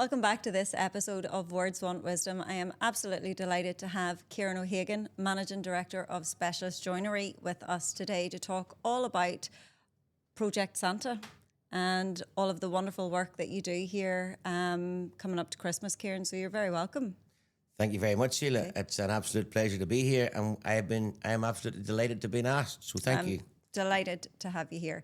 Welcome back to this episode of Words Want Wisdom. I am absolutely delighted to have Ciaran O'Hagan, Managing Director of Specialist Joinery, with us today to talk all about Project Santa and all of the wonderful work that you do here coming up to Christmas, Ciaran. So you're very welcome. Thank you very much, Sheila. Okay. It's an absolute pleasure to be here, and I am absolutely delighted to be asked. So thank you. Delighted to have you here.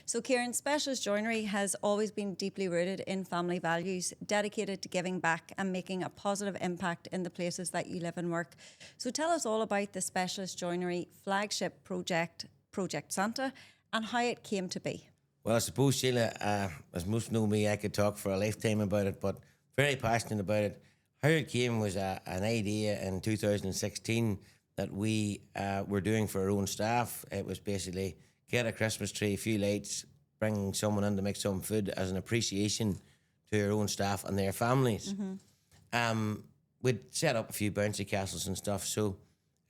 So Ciaran, Specialist Joinery has always been deeply rooted in family values, dedicated to giving back and making a positive impact in the places that you live and work. So tell us all about the Specialist Joinery flagship project, Project Santa, and how it came to be. Well, I suppose, Sheila, as most know me, I could talk for a lifetime about it, but very passionate about it. How it came was an idea in 2016 that we were doing for our own staff. It was basically get a Christmas tree, a few lights, bring someone in to make some food as an appreciation to our own staff and their families. Mm-hmm. We'd set up a few bouncy castles and stuff. So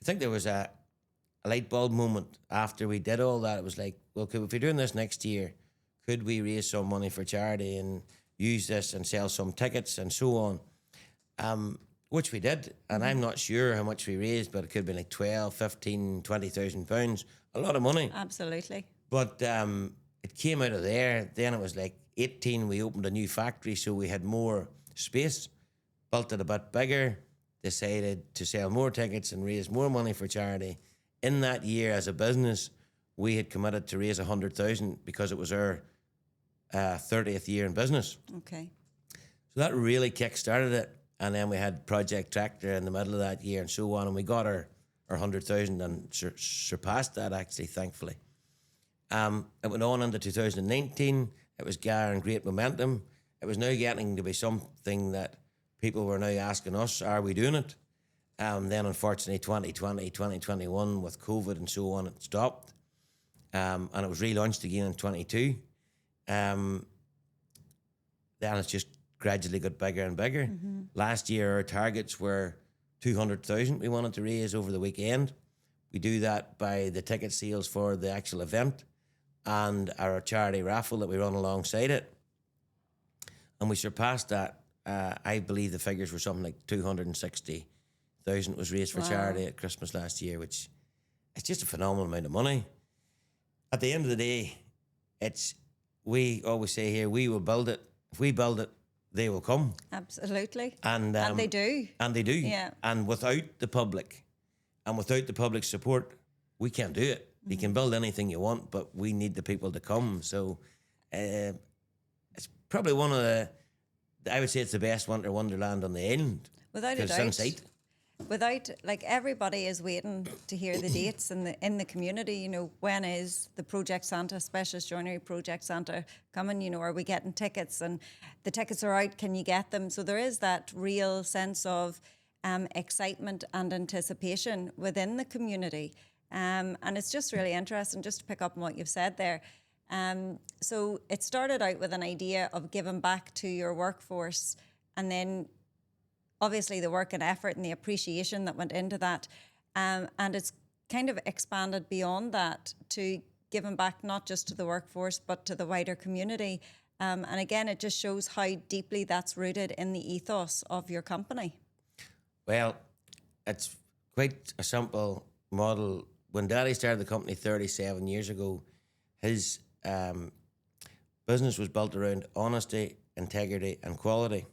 I think there was a light bulb moment after we did all that. It was like, well, if we're doing this next year, could we raise some money for charity and use this and sell some tickets and so on? Which we did, and I'm not sure how much we raised, but it could have been like 12, 15, 20,000 pounds, a lot of money. Absolutely. But it came out of there. Then it was like 18, we opened a new factory, so we had more space, built it a bit bigger, decided to sell more tickets and raise more money for charity. In that year, as a business, we had committed to raise 100,000 because it was our 30th year in business. Okay. So that really kick-started it. And then we had Project Tractor in the middle of that year and so on. And we got our 100,000 and surpassed that, actually, thankfully. It went on into 2019. It was gathering great momentum. It was now getting to be something that people were now asking us, are we doing it? Then, unfortunately, 2020, 2021, with COVID and so on, it stopped. And it was relaunched again in 22. Then it's just gradually got bigger and bigger. Mm-hmm. Last year, our targets were 200,000 we wanted to raise over the weekend. We do that by the ticket sales for the actual event and our charity raffle that we run alongside it. And we surpassed that. I believe the figures were something like 260,000 was raised for charity at Christmas last year, which is just a phenomenal amount of money. At the end of the day, we always say here, we will build it. If we build it, they will come. Absolutely. And they do. And they do. Yeah. And without the public and without the public support, we can't do it. Mm-hmm. You can build anything you want, but we need the people to come. So it's probably one of I would say it's the best winter wonderland on the island. Without a doubt. Like, everybody is waiting to hear the dates in the community. You know, when is the Project Santa, Specialist Joinery Project Santa coming? You know, are we getting tickets? And the tickets are out, can you get them? So there is that real sense of excitement and anticipation within the community. And it's just really interesting, just to pick up on what you've said there. So it started out with an idea of giving back to your workforce, and then obviously the work and effort and the appreciation that went into that. And it's kind of expanded beyond that to giving back not just to the workforce, but to the wider community. And again, it just shows how deeply that's rooted in the ethos of your company. Well, it's quite a simple model. When Daddy started the company 37 years ago, his business was built around honesty, integrity, and quality.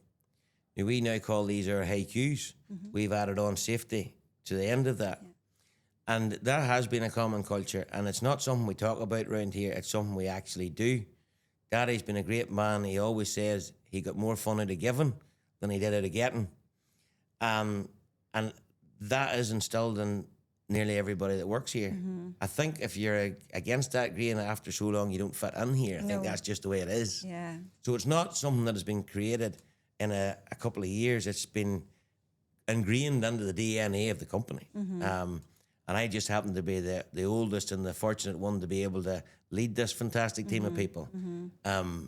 We now call these our high Qs. Mm-hmm. We've added on safety to the end of that. Yeah. And that has been a common culture, and it's not something we talk about around here, it's something we actually do. Daddy's been a great man. He always says he got more fun out of giving than he did out of getting. And that is instilled in nearly everybody that works here. Mm-hmm. I think if you're against that grain after so long, you don't fit in here. I think that's just the way it is. Yeah. So it's not something that has been created in a couple of years. It's been ingrained into the DNA of the company. Mm-hmm. And I just happen to be the oldest and the fortunate one to be able to lead this fantastic team of people. Mm-hmm.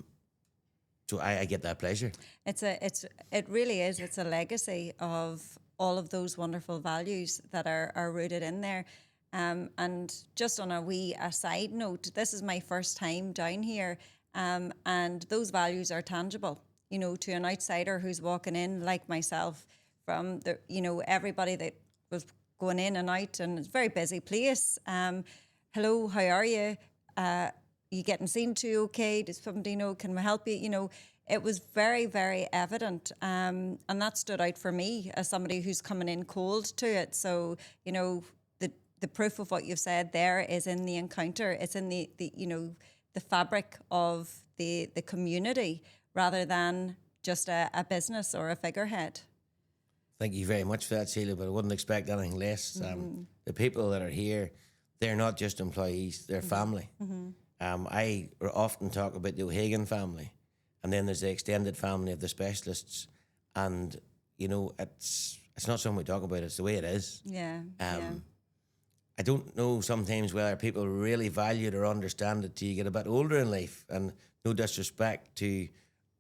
So I get that pleasure. It really is. It's a legacy of all of those wonderful values that are rooted in there. And just on a side note, this is my first time down here, and those values are tangible. you know, to an outsider who's walking in, like myself, from the, you know, everybody that was going in and out, and it's a very busy place. Hello, how are you? You getting seen to okay? Does somebody know? Can we help you? You know, it was very, very evident. And that stood out for me as somebody who's coming in cold to it. So, you know, the proof of what you've said there is in the encounter. It's in the you know, the fabric of the community rather than just a business or a figurehead. Thank you very much for that, Sheila, but I wouldn't expect anything less. The people that are here, they're not just employees, they're family. I often talk about the O'Hagan family, and then there's the extended family of the specialists. And, you know, it's not something we talk about, it's the way it is. Yeah. I don't know sometimes whether people really value it or understand it till you get a bit older in life. And no disrespect to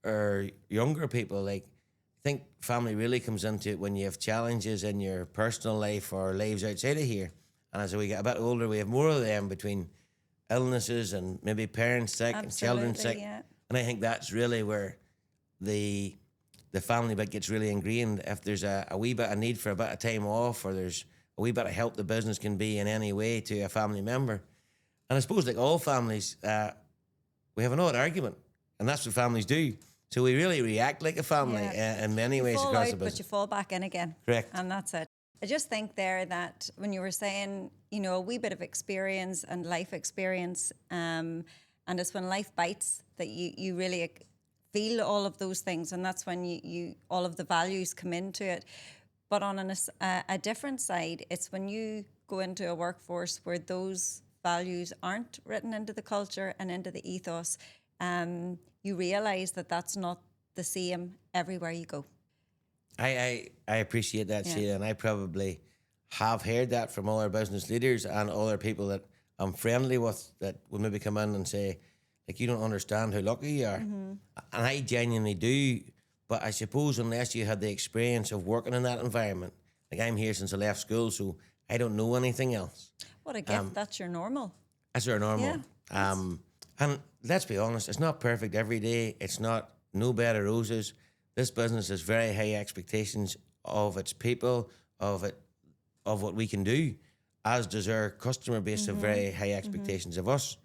our younger people, like, I think family really comes into it when you have challenges in your personal life or lives outside of here. And as we get a bit older, we have more of them between illnesses and maybe parents sick and children sick. Yeah. And I think that's really where the family bit gets really ingrained. If there's a wee bit of need for a bit of time off, or there's a wee bit of help the business can be in any way to a family member. And I suppose like all families, we have an odd argument, and that's what families do. So we really react like a family in many ways across the business. But you fall back in again. Correct. And that's it. I just think there that when you were saying, you know, a wee bit of experience and life experience, and it's when life bites that you really feel all of those things, and that's when you all of the values come into it. But on a different side, it's when you go into a workforce where those values aren't written into the culture and into the ethos, you realise that that's not the same everywhere you go. I appreciate that, Sheila, and I probably have heard that from all our business leaders and other people that I'm friendly with that would maybe come in and say, like, you don't understand how lucky you are. And I genuinely do, but I suppose unless you had the experience of working in that environment, like I'm here since I left school, so I don't know anything else. What a gift, that's your normal. That's our normal. Yeah, and let's be honest, it's not perfect every day. It's not no bed of roses. This business has very high expectations of its people, of what we can do, as does our customer base have very high expectations of us.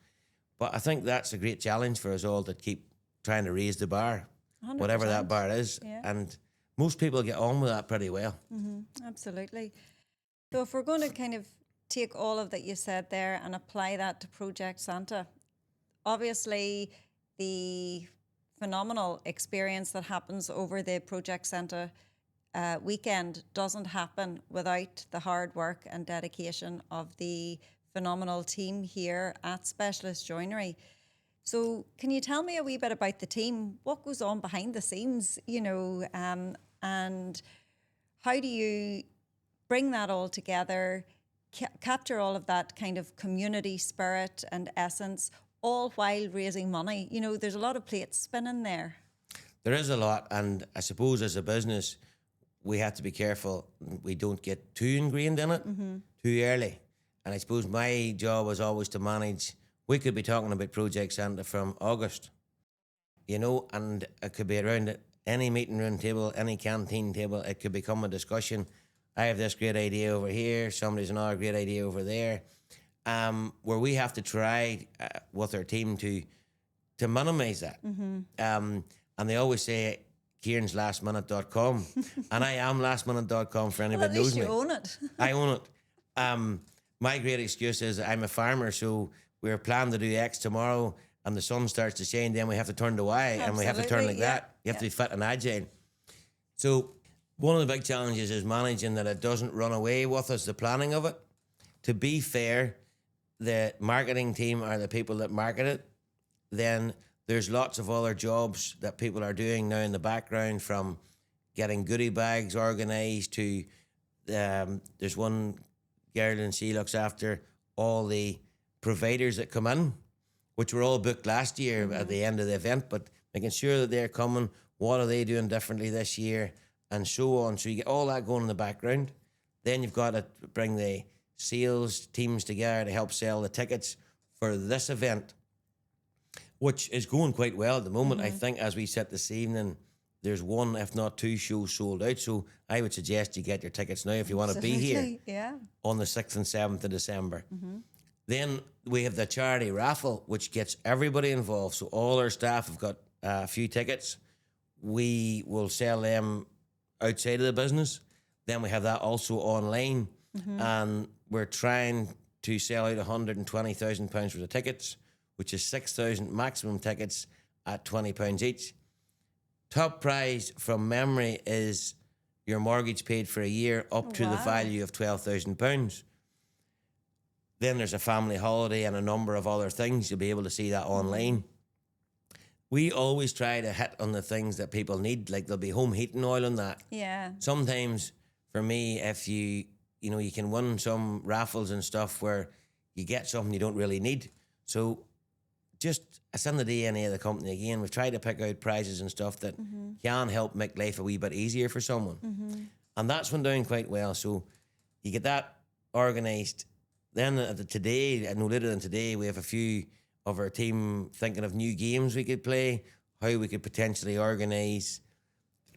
But I think that's a great challenge for us all to keep trying to raise the bar, 100%. whatever that bar is. Yeah. And most people get on with that pretty well. Absolutely. So if we're going to kind of take all of that you said there and apply that to Project Santa, obviously the phenomenal experience that happens over the Project Santa weekend doesn't happen without the hard work and dedication of the phenomenal team here at Specialist Joinery. So can you tell me a wee bit about the team? What goes on behind the scenes, you know, and how do you bring that all together, capture all of that kind of community spirit and essence, all while raising money? You know, there's a lot of plates spinning there. There is a lot, and I suppose as a business, we have to be careful we don't get too ingrained in it too early. And I suppose my job was always to manage. We could be talking about Project Santa from August, you know, and it could be around any meeting room table, any canteen table. It could become a discussion. I have this great idea over here. Somebody's another great idea over there. Where we have to try with our team to minimise that. And they always say, Ciaran's lastminute.com. And I am lastminute.com for anybody Well, at least knows me. you own it. I own it. My great excuse is I'm a farmer, so we're planning to do X tomorrow, and the sun starts to shine, then we have to turn to Y, and we have to turn like that. You have to be fit and agile. So one of the big challenges is managing that it doesn't run away with us, the planning of it. To be fair, the marketing team are the people that market it. Then there's lots of other jobs that people are doing now in the background, from getting goodie bags organised to there's one girl and she looks after all the providers that come in, which were all booked last year at the end of the event, but making sure that they're coming, what are they doing differently this year, and so on. So you get all that going in the background. Then you've got to bring the sales teams together to help sell the tickets for this event, which is going quite well at the moment. I think as we sit this evening, there's one, if not two shows sold out. So I would suggest you get your tickets now if you want to be here Yeah. on the 6th and 7th of December. Then we have the charity raffle, which gets everybody involved. So all our staff have got a few tickets. We will sell them outside of the business. Then we have that also online. And we're trying to sell out £120,000 worth of tickets, which is 6,000 maximum tickets at £20 each. Top prize from memory is your mortgage paid for a year up to the value of £12,000. Then there's a family holiday and a number of other things. You'll be able to see that online. We always try to hit on the things that people need, like there'll be home heating oil and that. Yeah. Sometimes for me, if you can win some raffles and stuff where you get something you don't really need. So just, it's in the DNA of the company again. We've tried to pick out prizes and stuff that can help make life a wee bit easier for someone. And that's been doing quite well. So you get that organised. Then today, no later than today, we have a few of our team thinking of new games we could play, how we could potentially organise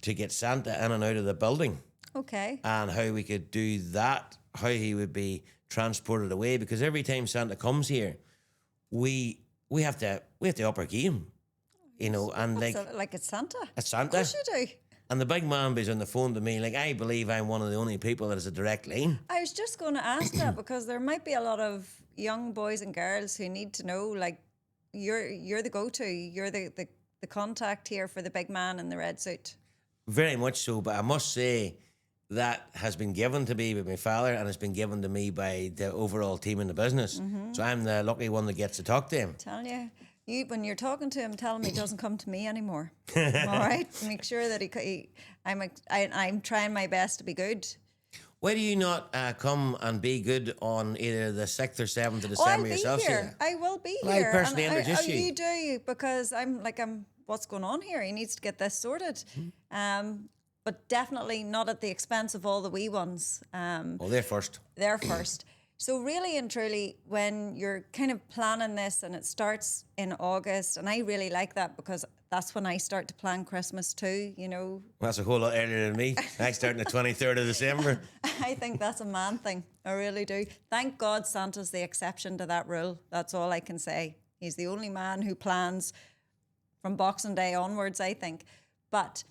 to get Santa in and out of the building. Okay. And how we could do that, how he would be transported away. Because every time Santa comes here, we have to up our game, and like it's Santa. it's Santa. Of course you do. And the big man is on the phone to me, like, I believe I'm one of the only people that has a direct line. I was just going to ask that because there might be a lot of young boys and girls who need to know, like, you're the go-to, you're the contact here for the big man in the red suit. Very much so, but I must say that has been given to me by my father and has been given to me by the overall team in the business. So I'm the lucky one that gets to talk to him. Telling you, when you're talking to him, tell him he doesn't come to me anymore. All right, make sure that I'm trying my best to be good. Why do you not come and be good on either the 6th or 7th of December I'll be yourself? here. Sheila? I will be Well, here. I personally introduce you. You do, because I'm what's going on here? He needs to get this sorted. But definitely not at the expense of all the wee ones. They're first. They're first. So really and truly, when you're kind of planning this and it starts in August, and I really like that because that's when I start to plan Christmas too, Well, that's a whole lot earlier than me. I start on the 23rd of December. I think that's a man thing. I really do. Thank God Santa's the exception to that rule. That's all I can say. He's the only man who plans from Boxing Day onwards, I think. But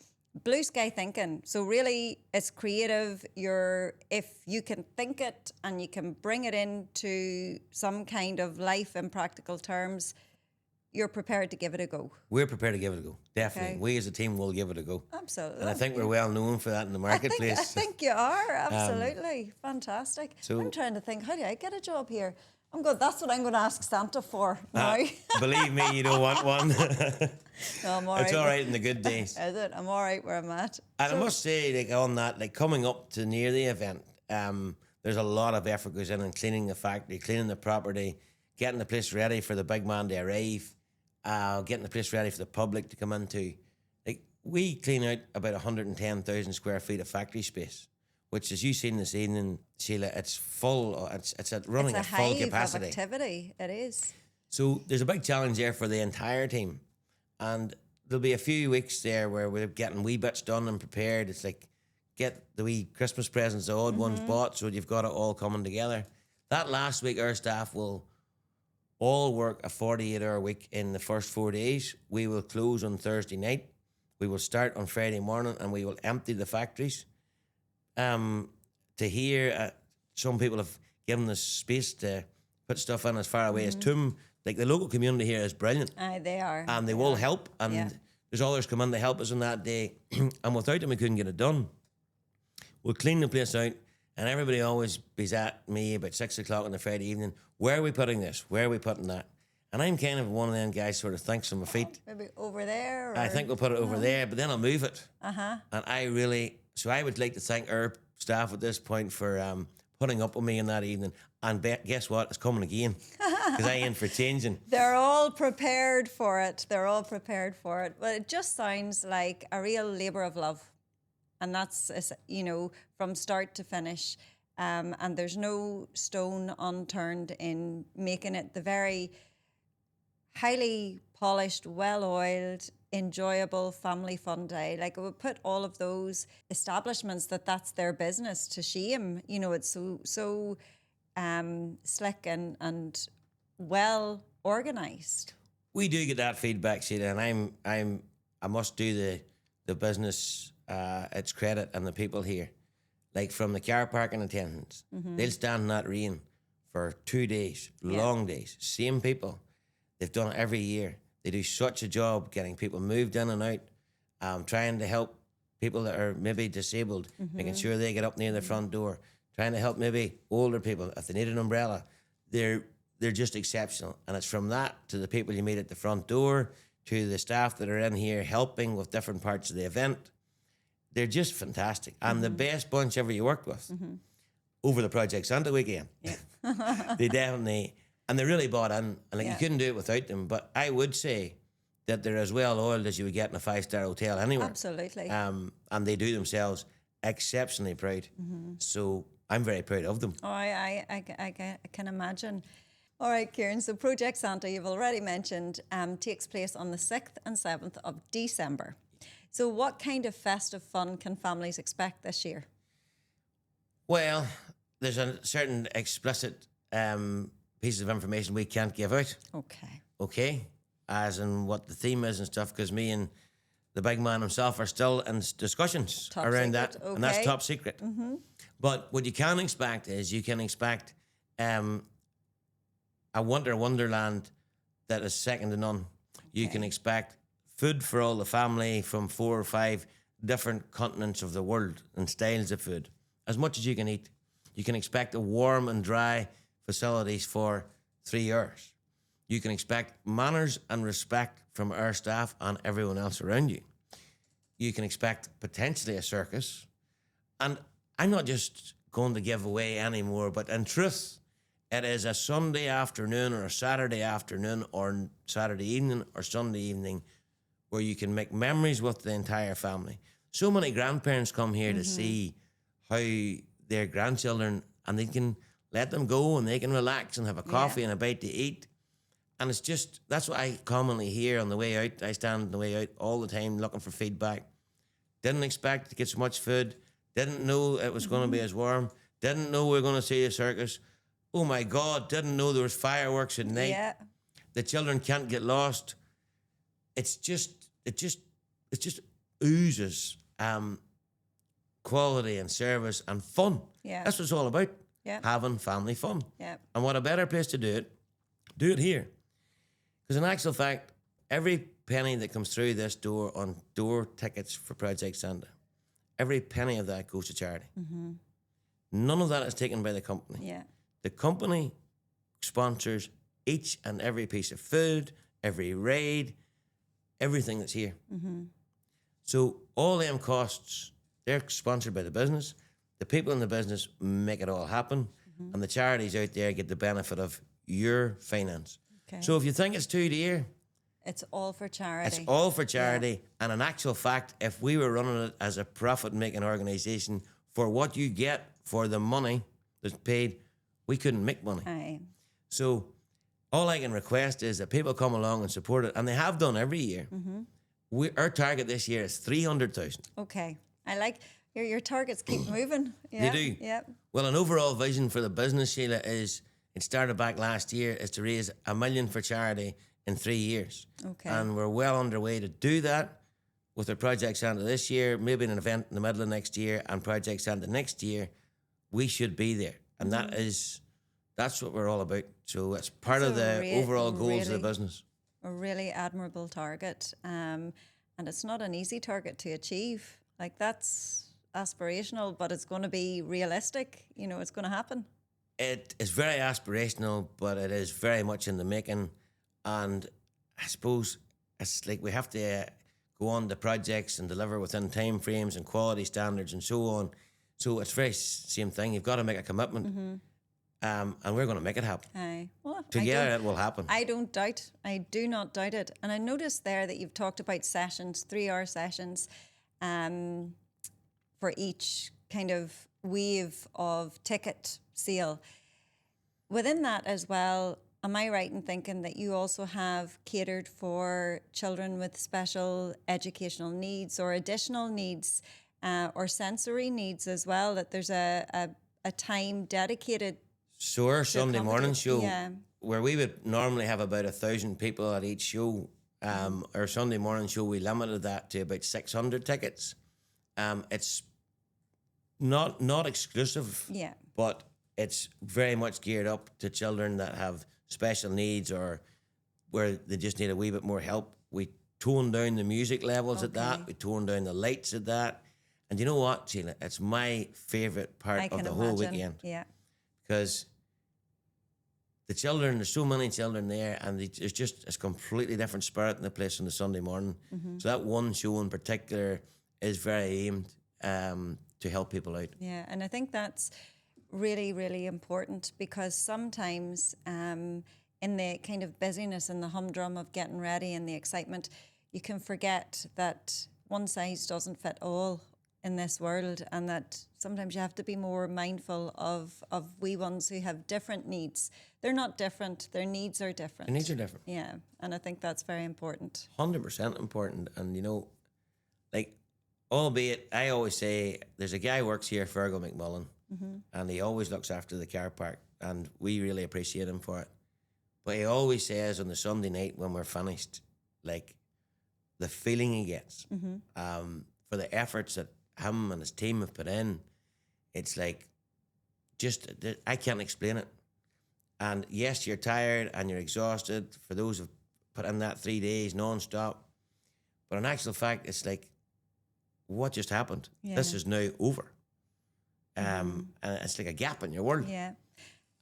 blue sky thinking. So really, it's creative. If you can think it and you can bring it into some kind of life in practical terms, you're prepared to give it a go. We're prepared to give it a go. Definitely. Okay. We as a team will give it a go. Absolutely. And I think we're well known for that in the marketplace. I think you are. Absolutely. Fantastic. so- I'm trying to think, how do I get a job here? That's what I'm going to ask Santa for now. Believe me, you don't want one. No, I'm all right. It's all right in the good days. Is it? I'm all right where I'm at. And I must say, on that, coming up to near the event, there's a lot of effort goes in cleaning the factory, cleaning the property, getting the place ready for the big man to arrive, getting the place ready for the public to come into. We clean out about 110,000 square feet of factory space, which, as you've seen this evening, Sheila, it's full. It's running It's a at full hive capacity. of activity. It is. So there's a big challenge there for the entire team. And there'll be a few weeks there where we're getting wee bits done and prepared. It's like, get the wee Christmas presents, the odd ones bought, so you've got it all coming together. That last week, our staff will all work a 48-hour week in the first 4 days. We will close on Thursday night. We will start on Friday morning, and we will empty the factories. To hear, some people have given us space to put stuff in as far away as Toom. The local community here is brilliant. They are. And they will help. And there's others come in to help us on that day. And without them, we couldn't get it done. We'll clean the place out. And everybody always be at me about 6 o'clock on the Friday evening. Where are we putting this? Where are we putting that? And I'm kind of one of them guys sort of thinks on my feet. Maybe over there? I think we'll put it over there, but then I'll move it. And I would like to thank our staff at this point for putting up with me on that evening. And guess what? It's coming again. Because I ain't for changing. They're all prepared for it. But it just sounds like a real labour of love. And that's, from start to finish. And there's no stone unturned in making it the very highly polished, well-oiled, enjoyable family fun day. Like, it would put all of those establishments that's their business to shame. You know, it's so slick and well organized. We do get that feedback, Sheila, and I must do the business its credit and the people here. Like from the car parking attendants, they'll stand in that rain for 2 days, long days. Same people. They've done it every year. They do such a job getting people moved in and out, trying to help people that are maybe disabled, making sure they get up near the front door, trying to help maybe older people if they need an umbrella. They're just exceptional. And it's from that to the people you meet at the front door, to the staff that are in here helping with different parts of the event. They're just fantastic. And the best bunch ever you worked with over the Project Santa weekend. Yeah. They definitely, and they really bought in. And you couldn't do it without them. But I would say that they're as well oiled as you would get in a 5-star hotel anywhere. Absolutely. And they do themselves exceptionally proud. So I'm very proud of them. Oh, I can imagine. All right, Ciaran, so Project Santa, you've already mentioned, takes place on the 6th and 7th of December. So what kind of festive fun can families expect this year? Well, there's a certain explicit pieces of information we can't give out. Okay? As in what the theme is and stuff, because me and the big man himself are still in discussions around that, and that's top secret. But what you can expect is you can expect a wonderland that is second to none. You can expect food for all the family from 4 or 5 different continents of the world and styles of food, as much as you can eat. You can expect a warm and dry facilities for 3 hours. You can expect manners and respect from our staff and everyone else around you. You can expect potentially a circus. And I'm not just going to give away any more, but in truth, it is a Sunday afternoon or a Saturday afternoon or Saturday evening or Sunday evening where you can make memories with the entire family. So many grandparents come here to see how their grandchildren, and they can let them go and they can relax and have a coffee and a bite to eat. And it's just, that's what I commonly hear on the way out. I stand on the way out all the time looking for feedback. Didn't expect to get so much food. Didn't know it was going to be as warm. Didn't know we were going to see a circus. Oh my God, didn't know there was fireworks at night. Yeah. The children can't get lost. It just oozes quality and service and fun. Yeah. That's what it's all about. Yeah. Having family fun. Yeah. And what a better place to do it here. Because in actual fact, every penny that comes through this door on door tickets for Project Santa, every penny of that goes to charity. None of that is taken by the company. Yeah. The company sponsors each and every piece of food, every raid, everything that's here. So all them costs, they're sponsored by the business. The people in the business make it all happen. And the charities out there get the benefit of your finance. Okay. So if you think it's too dear, It's all for charity. it's all for charity. And in actual fact, if we were running it as a profit-making organisation, for what you get for the money that's paid, we couldn't make money. Aye. So all I can request is that people come along and support it, and they have done every year. Our target this year is 300,000. Okay. I like your targets keep moving. Yeah. They do. Yep. Well, an overall vision for the business, Sheila, is it started back last year, is to raise $1 million for charity in 3 years. Okay. And we're well underway to do that with our Project Santa this year, maybe an event in the middle of next year, and Project Santa next year. We should be there. And that's what we're all about. So it's part of the overall goals of the business. A really admirable target. And it's not an easy target to achieve. Like, that's aspirational, but it's going to be realistic. You know, it's going to happen. It is very aspirational, but it is very much in the making. And I suppose it's like we have to go on the projects and deliver within time frames and quality standards and so on. So it's very same thing. You've got to make a commitment. And we're going to make it happen. Aye. Well, Together it will happen. I don't doubt. I do not doubt it. And I noticed there that you've talked about sessions, 3-hour sessions, for each kind of wave of ticket sale. Within that as well, am I right in thinking that you also have catered for children with special educational needs or additional needs or sensory needs as well, that there's a time dedicated So our to Sunday morning accommodate? show, Yeah. where we would normally have about 1,000 people at each show, our Sunday morning show, we limited that to about 600 tickets. It's not exclusive, Yeah. but it's very much geared up to children that have special needs or where they just need a wee bit more help. We tone down the music levels at that. We tone down the lights at that. And you know what, Sheila? It's my favourite part I of can the imagine. whole weekend. Yeah. Because the children, there's so many children there, and there's just a completely different spirit in the place on the Sunday morning. So that one show in particular is very aimed to help people out. Yeah, and I think that's really, really important, because sometimes in the kind of busyness and the humdrum of getting ready and the excitement, you can forget that one size doesn't fit all in this world, and that sometimes you have to be more mindful of wee ones who have different needs. They're not different, their needs are different. The needs are different. Yeah, and I think that's very important. 100% important. And, you know, like, albeit, I always say there's a guy who works here, Fergal McMullen, and he always looks after the car park, and we really appreciate him for it. But he always says on the Sunday night when we're finished, like, the feeling he gets for the efforts that him and his team have put in, it's like, just, I can't explain it. And yes, you're tired and you're exhausted for those who've put in that 3 days non-stop. But in actual fact, it's like, what just happened? Yeah. This is now over. And it's like a gap in your world. Yeah.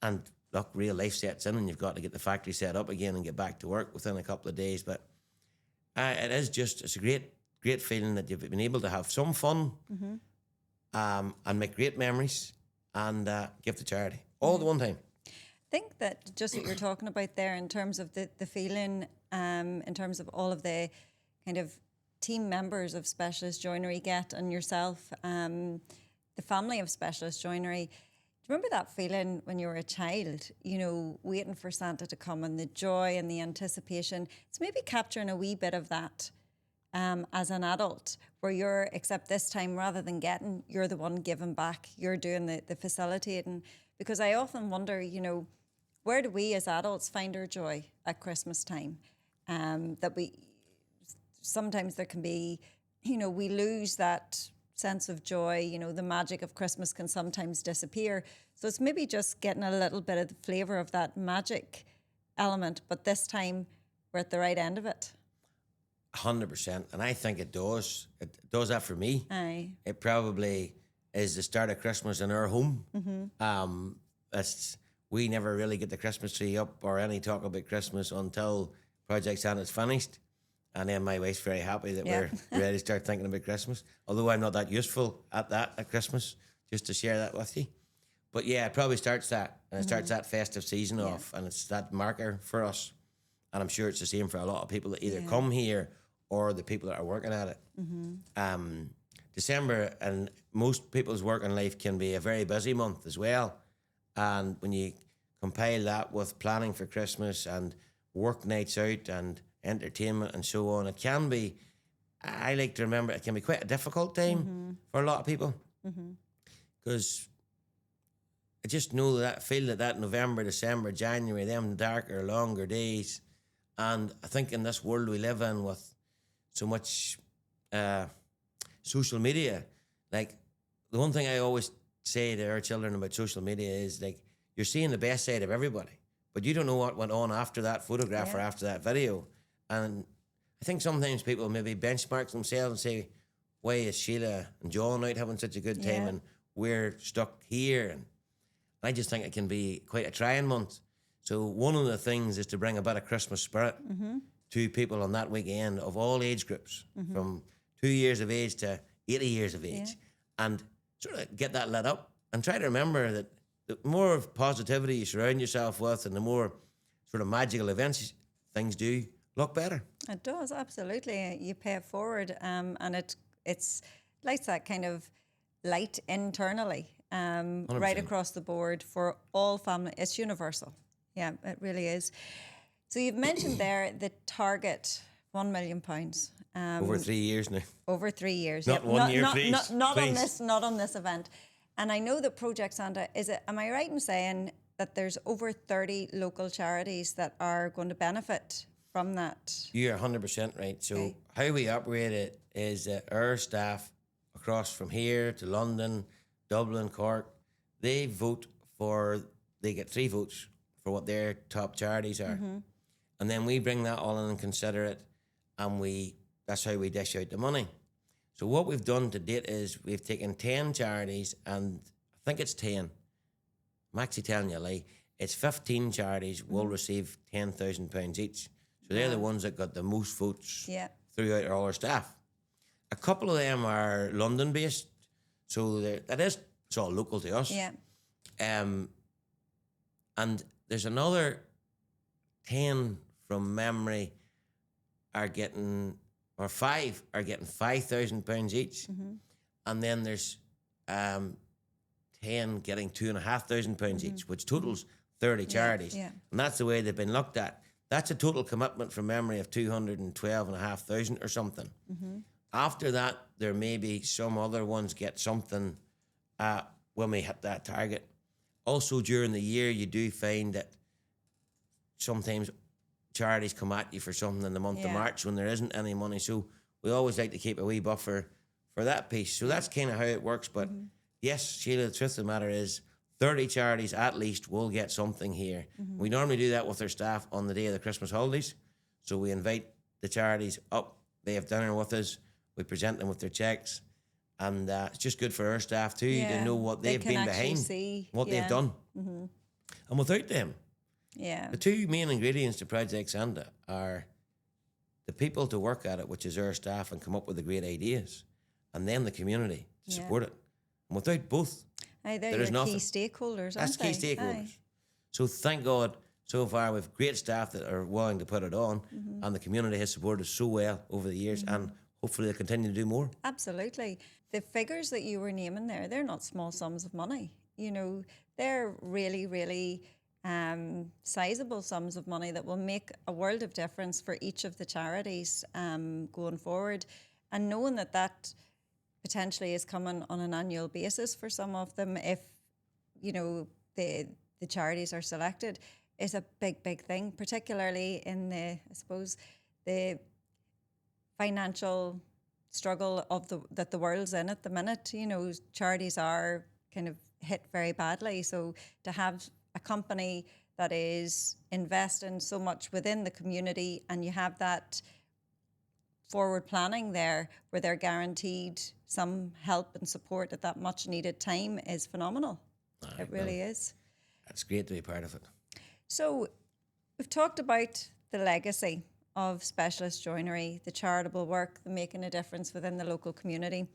And look, real life sets in and you've got to get the factory set up again and get back to work within a couple of days. But it is just, it's a great feeling that you've been able to have some fun and make great memories and give to charity all at one time. I think that just what you're talking about there in terms of the feeling, in terms of all of the kind of team members of Specialist Joinery get, and yourself, the family of Specialist Joinery. Do you remember that feeling when you were a child, you know, waiting for Santa to come, and the joy and the anticipation? It's maybe capturing a wee bit of that as an adult, where you're, except this time, rather than getting, you're the one giving back. You're doing the facilitating. Because I often wonder, you know, where do we as adults find our joy at Christmas time? That sometimes there can be, you know, we lose that sense of joy. You know, the magic of Christmas can sometimes disappear. So it's maybe just getting a little bit of the flavour of that magic element, but this time we're at the right end of it. 100%. And I think it does. It does that for me. Aye. It probably is the start of Christmas in our home. We never really get the Christmas tree up or any talk about Christmas until Project Santa's finished. And then my wife's very happy that we're ready to start thinking about Christmas. Although I'm not that useful at Christmas, just to share that with you. But yeah, it probably starts that. And it starts that festive season off. And it's that marker for us. And I'm sure it's the same for a lot of people that either come here or the people that are working at it. December and most people's working life can be a very busy month as well. And when you compile that with planning for Christmas and work nights out and entertainment and so on, it can be, I like to remember, it can be quite a difficult time for a lot of people. Because I just know that November, December, January, them darker, longer days. And I think in this world we live in with so much social media, like the one thing I always say to our children about social media is, like, you're seeing the best side of everybody, but you don't know what went on after that photograph or after that video. And I think sometimes people maybe benchmark themselves and say, why is Sheila and John out having such a good time and we're stuck here? And I just think it can be quite a trying month. So one of the things is to bring a bit of Christmas spirit to people on that weekend of all age groups, from 2 years of age to 80 years of age, and sort of get that lit up and try to remember that the more of positivity you surround yourself with and the more sort of magical events things do, look better. It does, absolutely. You pay it forward, and it's lights that kind of light internally, right across the board for all family. It's universal. Yeah, it really is. So you've mentioned there the target, £1 million. Over 3 years now. Over 3 years. Not 1 year, please. Not on Please. this. Not on this event. And I know that Project Santa is it. Am I right in saying that there's over 30 local charities that are going to benefit from that? You're 100% right. So how we operate it is that our staff across from here to London, Dublin, Cork, they get 3 votes for what their top charities are. And then we bring that all in and consider it, and that's how we dish out the money. So what we've done to date is we've taken 10 charities, and I think it's 10. I'm actually telling you a lie. It's 15 charities will receive £10,000 each. So they're the ones that got the most votes throughout all our staff. A couple of them are London-based, so it's all local to us. Yeah. And there's another 10 from memory are getting, or 5 are getting £5,000 each. And then there's 10 getting £2,500 each, which totals 30 charities. Yeah. And that's the way they've been looked at. That's a total commitment from memory of 212,500 or something. After that, there may be some other ones get something when we hit that target. Also, during the year, you do find that sometimes charities come at you for something in the month of March when there isn't any money. So we always like to keep a wee buffer for that piece. So that's kind of how it works. But yes, Sheila, the truth of the matter is 30 charities at least will get something here. We normally do that with our staff on the day of the Christmas holidays. So we invite the charities up. They have dinner with us. We present them with their checks. And it's just good for our staff too to know what they've been behind, what they've done. And without them, the 2 main ingredients to Project Santa are the people to work at it, which is our staff, and come up with the great ideas, and then the community to support it. And without both, there is nothing. Key stakeholders, That's aren't key they? stakeholders. So thank God, so far we've great staff that are willing to put it on, and the community has supported us so well over the years, and hopefully they'll continue to do more. Absolutely. The figures that you were naming there, they're not small sums of money. You know, they're really, really sizable sums of money that will make a world of difference for each of the charities going forward. And knowing that potentially is coming on an annual basis for some of them, if, you know, the charities are selected, is a big, big thing, particularly in the financial struggle that the world's in at the minute. You know, charities are kind of hit very badly. So to have a company that is investing so much within the community, and you have that forward planning there where they're guaranteed some help and support at that much needed time, is phenomenal. It really is. It's great to be part of it. So we've talked about the legacy of specialist joinery, the charitable work, the making a difference within the local community.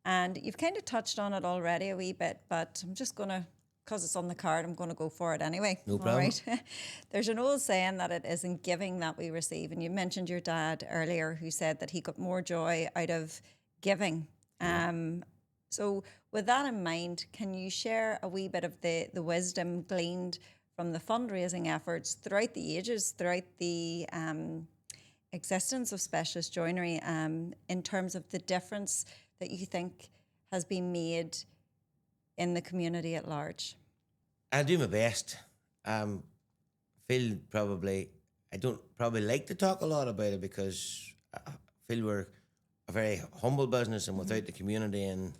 And you've kind of touched on it already a wee bit, but I'm just going to, because it's on the card, I'm going to go for it anyway. No problem. All right. There's an old saying that it is in giving that we receive. And you mentioned your dad earlier, who said that he got more joy out of giving. So with that in mind, can you share a wee bit of the wisdom gleaned from the fundraising efforts throughout the ages, throughout the existence of specialist joinery, in terms of the difference that you think has been made in the community at large? I'll do my best. I don't probably like to talk a lot about it, because I feel we're a very humble business, and without the community and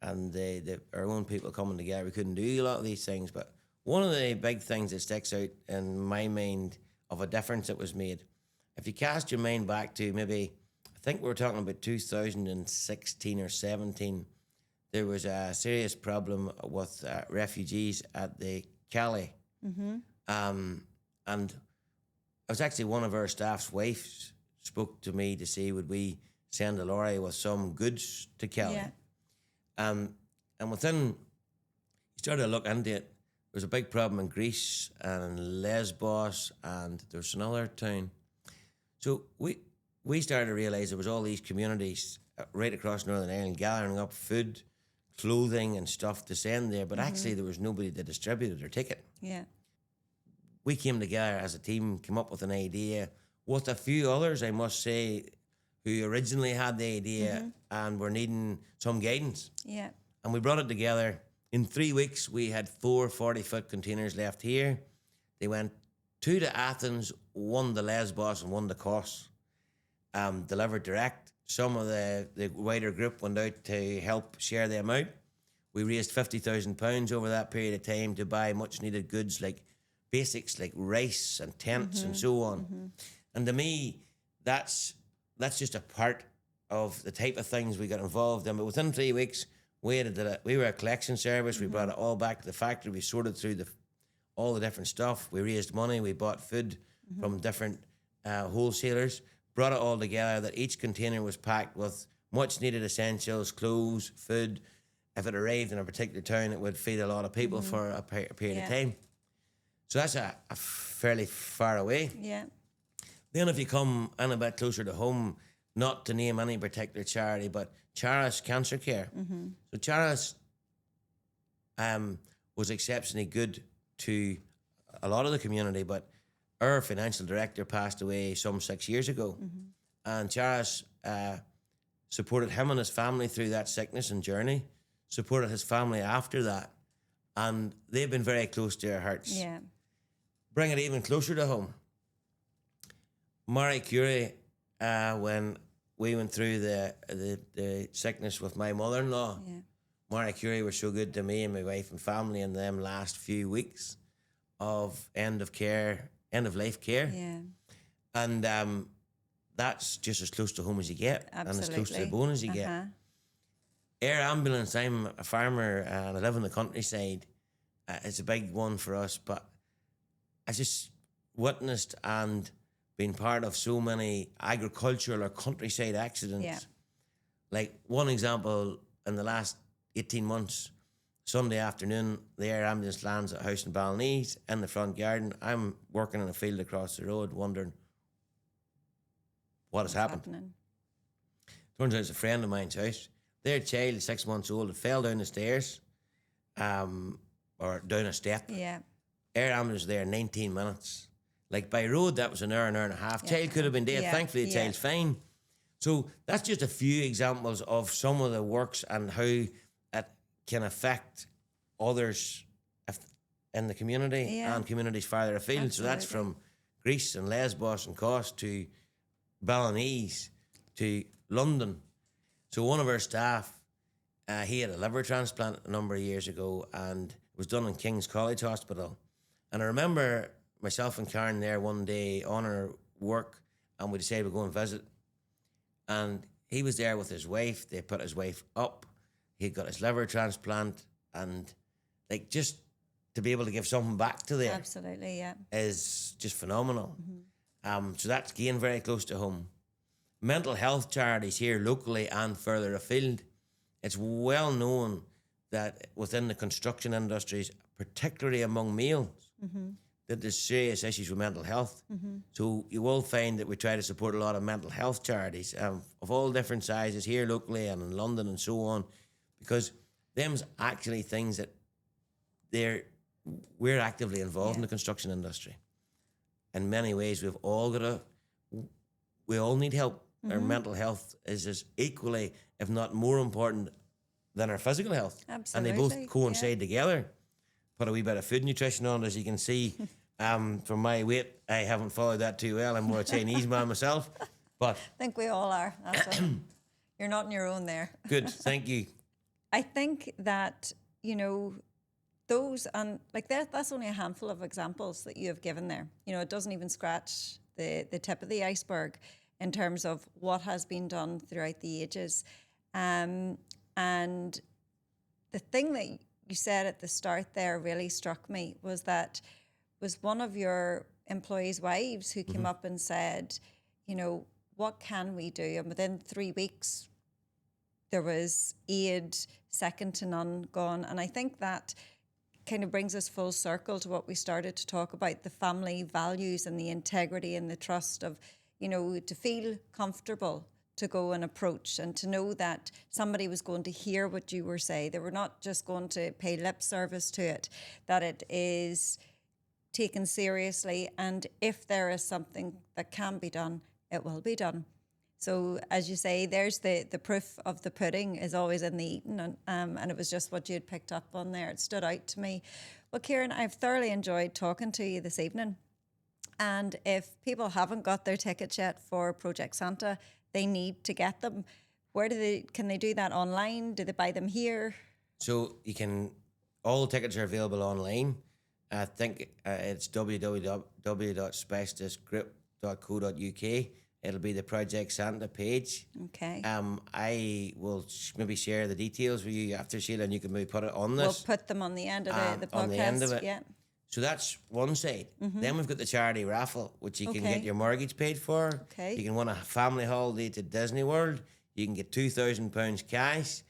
our own people coming together, we couldn't do a lot of these things. But one of the big things that sticks out in my mind of a difference that was made, if you cast your mind back to maybe, I think we were talking about 2016 or 17, there was a serious problem with refugees at the Calais. And it was actually one of our staff's wives spoke to me to see would we send a lorry with some goods to Calais. And within, you started to look into it, there was a big problem in Greece and Lesbos, and there was another town. So we started to realise there was all these communities right across Northern Ireland gathering up food, clothing and stuff to send there, but actually there was nobody to distribute it or take it. we came together as a team, came up with an idea with a few others, I must say, who originally had the idea and were needing some guidance. Yeah. And we brought it together. In 3 weeks, we had 4 40-foot containers left here. They went 2 to Athens, 1 to Lesbos, and 1 to Kos, delivered direct. Some of the wider group went out to help share them out. We raised £50,000 over that period of time to buy much needed goods like basics like rice and tents and so on. And to me, that's just a part of the type of things we got involved in. But within 3 weeks, we were a collection service. We brought it all back to the factory. We sorted through all the different stuff. We raised money. We bought food from different wholesalers, brought it all together that each container was packed with much needed essentials, clothes, food. If it arrived in a particular town, it would feed a lot of people for a period of time. So that's a fairly far away. Yeah. Then if you come in a bit closer to home, not to name any particular charity, but Charis Cancer Care. So Charis was exceptionally good to a lot of the community, but our financial director passed away some 6 years ago. And Charis supported him and his family through that sickness and journey, supported his family after that. And they've been very close to our hearts. Yeah. Bring it even closer to home. Curie, when we went through the sickness with my mother-in-law, Curie were so good to me and my wife and family in them last few weeks of end of life care. Yeah. And that's just as close to home as you get. Absolutely. And as close to the bone as you get. Air ambulance, I'm a farmer and I live in the countryside. It's a big one for us, but I just witnessed and been part of so many agricultural or countryside accidents. Yeah. Like one example, in the last 18 months, Sunday afternoon, the air ambulance lands at a house in Ballinese in the front garden. I'm working in a field across the road wondering what has happened. Turns out it's a friend of mine's house. Their child, 6 months old, had fell down the stairs or down a step. Yeah. Air ambulance was there in 19 minutes. Like by road, that was an hour and a half. Child could have been dead. Yeah. Thankfully, the child's fine. So that's just a few examples of some of the works and how it can affect others in the community and communities farther afield. Absolutely. So that's from Greece and Lesbos and Kos to Ballinese to London. So one of our staff, he had a liver transplant a number of years ago and it was done in King's College Hospital. And I remember myself and Karen there one day on our work and we decided we'd go and visit. And he was there with his wife. They put his wife up. He got his liver transplant. And like just to be able to give something back to there. Absolutely, yeah. Is just phenomenal. So that's again very close to home. Mental health charities here locally and further afield. It's well known that within the construction industries, particularly among males, that there's serious issues with mental health. So you will find that we try to support a lot of mental health charities of all different sizes here locally and in London and so on, because them's actually things that we're actively involved in the construction industry. In many ways, we all need help. Our mental health is as equally, if not more important than our physical health. Absolutely. And they both coincide together. Put a wee bit of food nutrition on, as you can see. From my weight, I haven't followed that too well. I'm more a Chinese man myself. But I think we all are. That's what, you're not on your own there. Good, thank you. I think that, those, and like that's only a handful of examples that you have given there. It doesn't even scratch the tip of the iceberg in terms of what has been done throughout the ages. And the thing that you said at the start there really struck me was that was one of your employees' wives who came up and said, what can we do? And within 3 weeks, there was aid second to none gone. And I think that kind of brings us full circle to what we started to talk about, the family values and the integrity and the trust of, to feel comfortable to go and approach and to know that somebody was going to hear what you were saying. They were not just going to pay lip service to it, that it is taken seriously, and if there is something that can be done, it will be done. So as you say, there's the proof of the pudding is always in the eating, and it was just what you had picked up on there. It stood out to me. Well, Ciaran, I've thoroughly enjoyed talking to you this evening. And if people haven't got their tickets yet for Project Santa, they need to get them. Where can they do that online? Do they buy them here? So all tickets are available online. I think it's www.specialistgroup.co.uk. It'll be the Project Santa page. Okay. I will maybe share the details with you after, Sheila, and you can maybe put it on this. We'll put them on the end of the podcast. On the end of it. Yeah. So that's one side. Then we've got the charity raffle, which you can Okay. get your mortgage paid for. Okay. You can win a family holiday to Disney World. You can get £2,000 cash,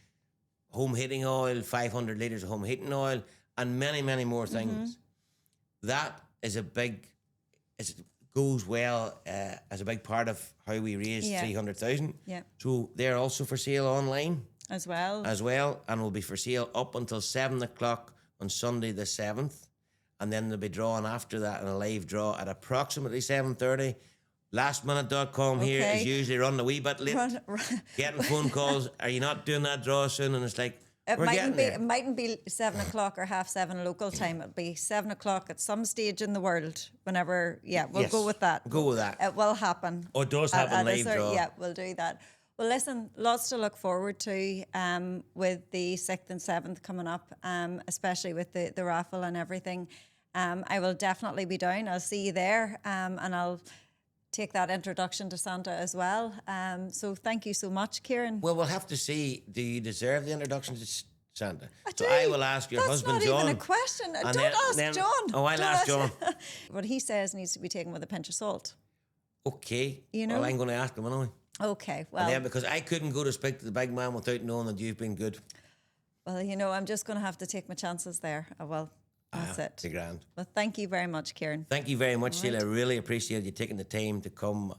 home heating oil, 500 litres of home heating oil, and many, many more things. That is goes well as a big part of how we raise 300,000. Yeah. So they're also for sale online As well. and will be for sale up until 7 o'clock on Sunday the 7th. And then they'll be drawn after that in a live draw at approximately 7:30. Lastminute.com here Okay. is usually running a wee bit late. Getting phone calls, are you not doing that draw soon? And it's like, we're getting there. It mightn't be 7 o'clock or 7:30 local time. It'll be 7 o'clock at some stage in the world. Whenever, we'll Yes, go with that. go with that. It will happen. Oh, it does happen At a live draw. Yeah, we'll do that. Well, listen, lots to look forward to with the 6th and 7th coming up, especially with the raffle and everything. I will definitely be down. I'll see you there, and I'll take that introduction to Santa as well. So thank you so much, Ciaran. Well, we'll have to see, do you deserve the introduction to Santa? do. So I will ask your husband, That's John. not even a question. and Don't ask then- John. Oh, I'll Don't ask John. What he says needs to be taken with a pinch of salt. Okay. You know? Well, I'm going to ask him anyway. Okay, well, And then, because I couldn't go to speak to the big man without knowing that you've been good. I'm just going to have to take my chances there. That's It's it. grand. Well, thank you very much, Ciaran. Thank you very much, Sheila. I really appreciate you taking the time to come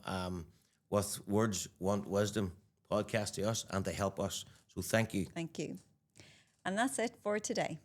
with Words Want Wisdom podcast to us and to help us. So thank you. Thank you. And that's it for today.